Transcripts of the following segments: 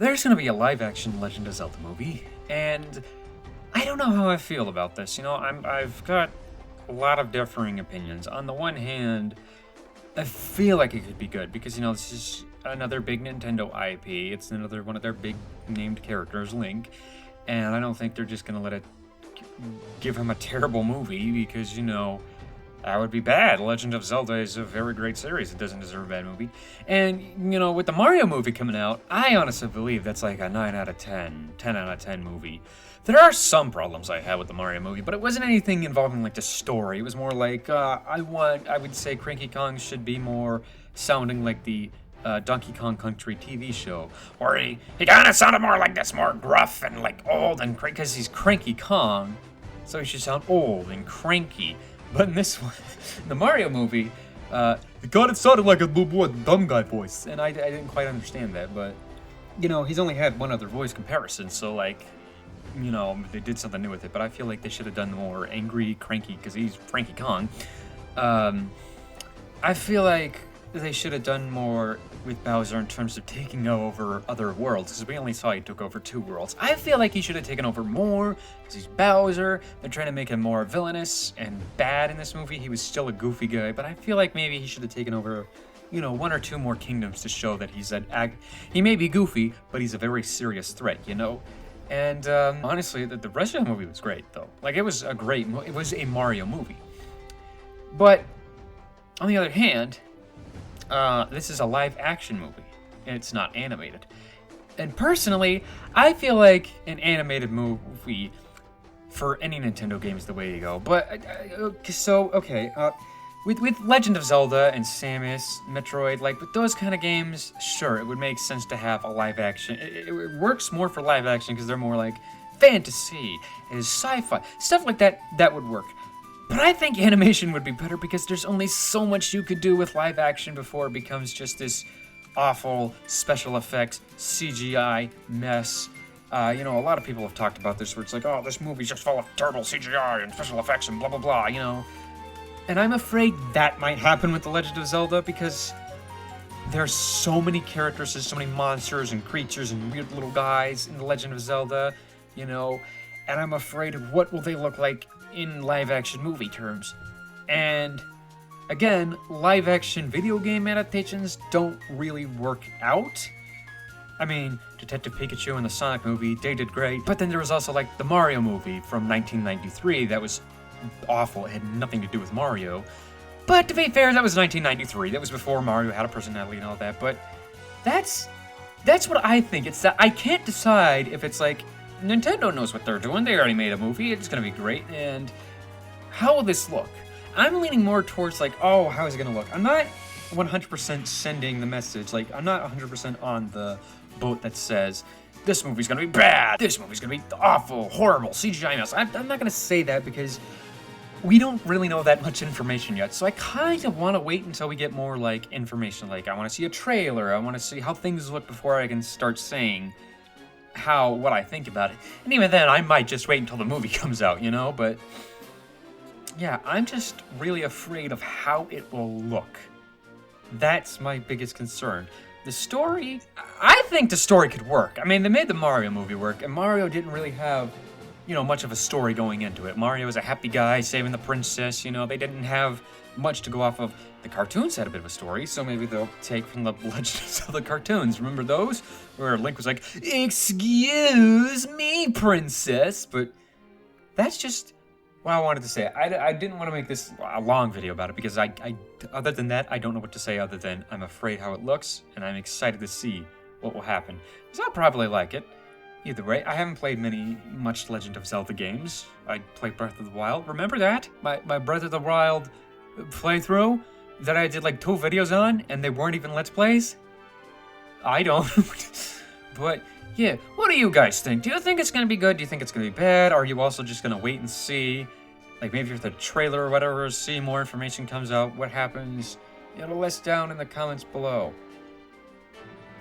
there's gonna be a live-action Legend of Zelda movie, and I don't know how I feel about this. I've got a lot of differing opinions. On the one hand, I feel like it could be good because this is another big Nintendo IP. It's another one of their big named characters, Link, and I don't think they're just gonna let it give him a terrible movie because that would be bad. Legend of Zelda is a very great series. It doesn't deserve a bad movie. And, with the Mario movie coming out, I honestly believe that's like a 9 out of 10, 10 out of 10 movie. There are some problems I had with the Mario movie, but it wasn't anything involving, like, the story. It was more like, I would say Cranky Kong should be more sounding like the Donkey Kong Country TV show. Or he kind of sounded more like this, more gruff and, like, old and cranky, because he's Cranky Kong, so he should sound old and cranky. But in this one, the Mario movie, it sounded like a little boy, dumb guy voice. And I didn't quite understand that, but, he's only had one other voice comparison, so, like, they did something new with it. But I feel like they should have done more angry, cranky, because he's Cranky Kong. I feel like they should have done more with Bowser in terms of taking over other worlds, because we only saw he took over 2 worlds. I feel like he should have taken over more, because he's Bowser. They're trying to make him more villainous and bad in this movie. He was still a goofy guy, but I feel like maybe he should have taken over, 1 or 2 more kingdoms to show that he may be goofy, but he's a very serious threat, And honestly, the rest of the movie was great, though. Like, it was a Mario movie. But, on the other hand, this is a live-action movie, and it's not animated. And personally, I feel like an animated movie for any Nintendo game is the way to go. But, with Legend of Zelda and Samus, Metroid, like, with those kind of games, sure, it would make sense to have a live-action. It works more for live-action because they're more like fantasy, is sci-fi, stuff like that would work. But I think animation would be better because there's only so much you could do with live action before it becomes just this awful special effects CGI mess. A lot of people have talked about this where it's like, oh, this movie's just full of terrible CGI and special effects and blah, blah, blah, And I'm afraid that might happen with The Legend of Zelda because there's so many characters, there's so many monsters and creatures and weird little guys in The Legend of Zelda, and I'm afraid of what will they look like in live-action movie terms. And again, live-action video game adaptations don't really work out. I mean, Detective Pikachu and the Sonic movie, they did great, but then there was also like the Mario movie from 1993 that was awful. It had nothing to do with Mario. But to be fair, that was 1993. That was before Mario had a personality and all that. But that's what I think. It's that I can't decide if it's like Nintendo knows what they're doing. They already made a movie. It's going to be great. And how will this look? I'm leaning more towards like, oh, how is it going to look? I'm not 100% sending the message. Like, I'm not 100% on the boat that says, this movie's going to be bad. This movie's going to be awful, horrible, CGI mess. I'm not going to say that because we don't really know that much information yet. So I kind of want to wait until we get more like information. Like, I want to see a trailer. I want to see how things look before I can start saying what I think about it. And even then, I might just wait until the movie comes out, But yeah, I'm just really afraid of how it will look. That's my biggest concern. The story, I think the story could work. I mean, they made the Mario movie work, and Mario didn't really have, much of a story going into it. Mario was a happy guy saving the princess, they didn't have much to go off of. The cartoons had a bit of a story, so maybe they'll take from the Legend of Zelda cartoons. Remember those? Where Link was like, excuse me, princess. But that's just what I wanted to say. I didn't want to make this a long video about it because other than that, I don't know what to say other than I'm afraid how it looks, and I'm excited to see what will happen. Because I'll probably like it. Either way, I haven't played much Legend of Zelda games. I played Breath of the Wild. Remember that? My Breath of the Wild playthrough that I did like 2 videos on, and they weren't even Let's Plays? I don't. But yeah, what do you guys think? Do you think it's going to be good? Do you think it's going to be bad? Are you also just going to wait and see? Like maybe with the trailer or whatever, see more information comes out, what happens? Let us down in the comments below.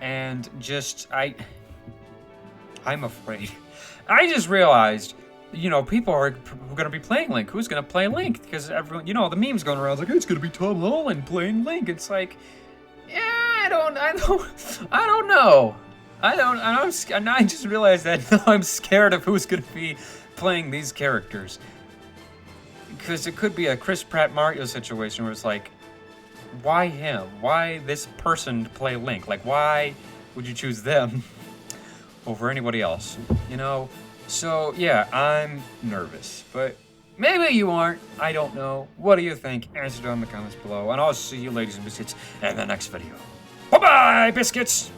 And just, I'm afraid. I just realized, people are going to be playing Link. Who's going to play Link? Because everyone, the memes going around, like, it's going to be Tom Holland playing Link. It's like, yeah, I don't know. I just realized that now I'm scared of who's gonna be playing these characters. Because it could be a Chris Pratt Mario situation where it's like, why him? Why this person to play Link? Like, why would you choose them over anybody else? You know? So, yeah, I'm nervous. But maybe you aren't. I don't know. What do you think? Answer down in the comments below. And I'll see you, ladies and biscuits, in the next video. Bye-bye, biscuits!